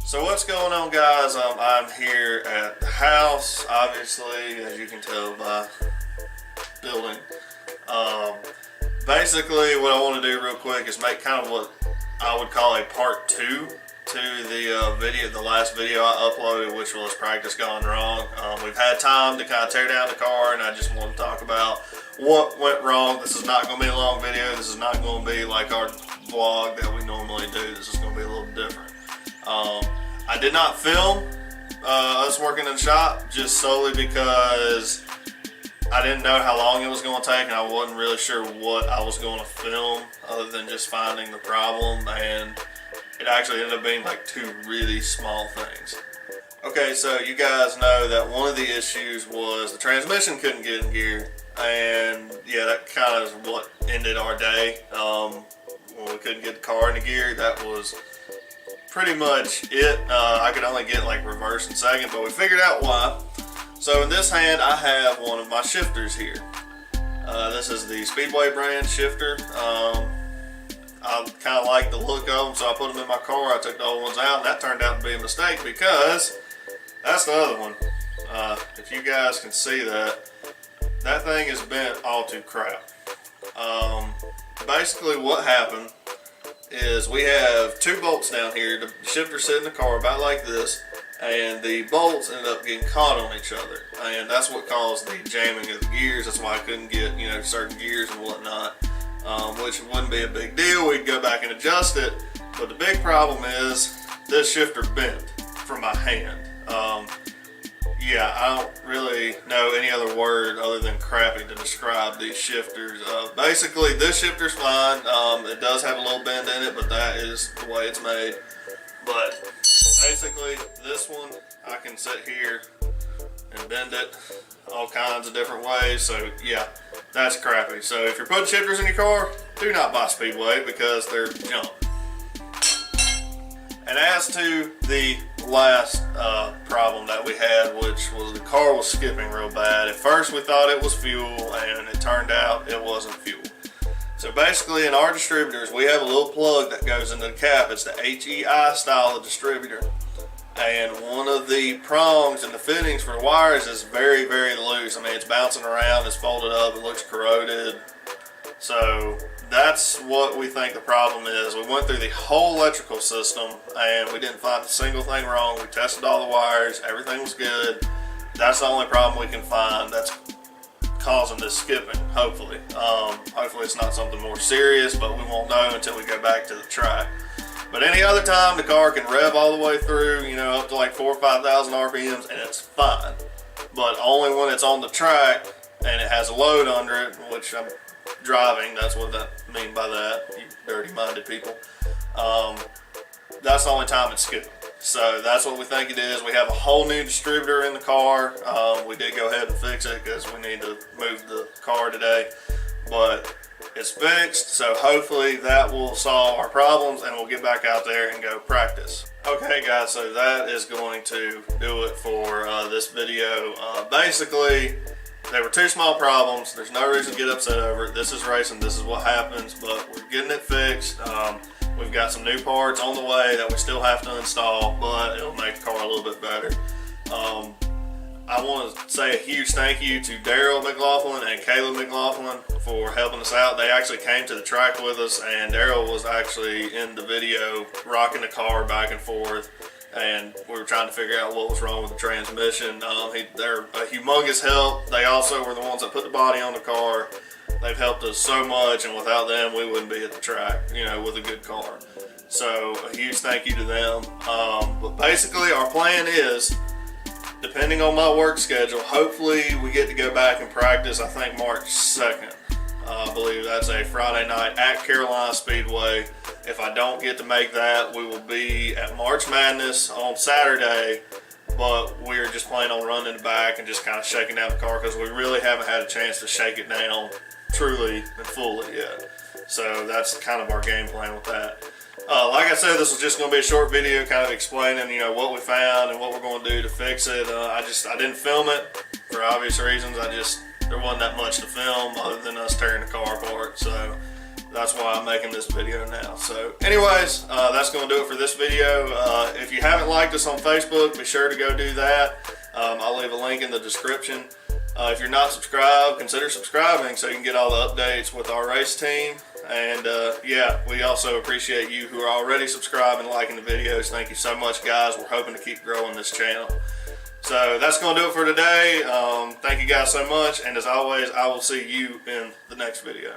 So what's going on, guys? I'm here at the house, obviously, as you can tell by building. Basically, what I want to do real quick is make kind of what I would call a part 2 to the last video I uploaded, which was practice gone wrong. We've had time to kind of tear down the car, and I just want to talk about what went wrong. This is not going to be a long video. This is not going to be like our vlog that we normally do. This is going to be a little different. I did not film us working in the shop just solely because I didn't know how long it was going to take, and I wasn't really sure what I was going to film other than just finding the problem, and it actually ended up being like 2 really small things. Okay, so you guys know that one of the issues was the transmission couldn't get in gear, and yeah, that kind of is what ended our day. When we couldn't get the car into gear, that was pretty much it. I could only get like reverse and second, but we figured out why. So in this hand I have one of my shifters here. This is the Speedway brand shifter. I kind of like the look of them, so I put them in my car. I took the old ones out, and that turned out to be a mistake because that's the other one. If you guys can see that, that thing is bent all to crap. Basically what happened is we have 2 bolts down here. The shifter sit in the car about like this, and the bolts ended up getting caught on each other, and that's what caused the jamming of the gears. That's why I couldn't get, certain gears and whatnot, which wouldn't be a big deal. We'd go back and adjust it, but the big problem is this shifter bent from my hand. Yeah, I don't really know any other word other than crappy to describe these shifters. Basically, this shifter's fine. It does have a little bend in it, but that is the way it's made. But basically, this one, I can sit here and bend it all kinds of different ways. So yeah, that's crappy. So if you're putting shifters in your car, do not buy Speedway because they're junk. And as to the last problem that we had, which was the car was skipping real bad. At first we thought it was fuel, and it turned out it wasn't fuel. So basically in our distributors we have a little plug that goes into the cap. It's the HEI style of distributor, and one of the prongs and the fittings for the wires is very, very loose. I mean, it's bouncing around, it's folded up, it looks corroded. So that's what we think the problem is. We went through the whole electrical system and we didn't find a single thing wrong. We tested all the wires, everything was good. That's the only problem we can find that's causing this skipping, hopefully. Hopefully it's not something more serious, but we won't know until we go back to the track. But any other time the car can rev all the way through, up to like 4,000 or 5,000 RPMs, and it's fine. But only when it's on the track and it has a load under it, which I'm driving, that's what I mean by that, you dirty-minded people. That's the only time it's skipping. So that's what we think it is. We have a whole new distributor in the car. We did go ahead and fix it because we need to move the car today, but it's fixed, so hopefully that will solve our problems and we'll get back out there and go practice. Okay guys, so that is going to do it for this video. Basically, there were 2 small problems. There's no reason to get upset over it. This is racing, this is what happens, but we're getting it fixed. We've got some new parts on the way that we still have to install, but it'll make the car a little bit better. I want to say a huge thank you to Daryl McLaughlin and Caleb McLaughlin for helping us out. They actually came to the track with us, and Daryl was actually in the video rocking the car back and forth, and we were trying to figure out what was wrong with the transmission. They're a humongous help. They also were the ones that put the body on the car. They've helped us so much, and without them we wouldn't be at the track, with a good car. So a huge thank you to them. But basically our plan is, depending on my work schedule, hopefully we get to go back and practice, I think March 2nd. I believe that's a Friday night at Carolina Speedway. If I don't get to make that, we will be at March Madness on Saturday, but we're just planning on running it back and just kind of shaking down the car because we really haven't had a chance to shake it down truly and fully yet. So that's kind of our game plan with that. Like I said, this was just going to be a short video kind of explaining, what we found and what we're going to do to fix it. I didn't film it for obvious reasons. There wasn't that much to film other than us tearing the car apart. So that's why I'm making this video now. So anyways, that's going to do it for this video. If you haven't liked us on Facebook, be sure to go do that. I'll leave a link in the description. If you're not subscribed, consider subscribing so you can get all the updates with our race team. And yeah, we also appreciate you who are already subscribed and liking the videos. Thank you so much, guys. We're hoping to keep growing this channel. So that's going to do it for today. Thank you guys so much. And as always, I will see you in the next video.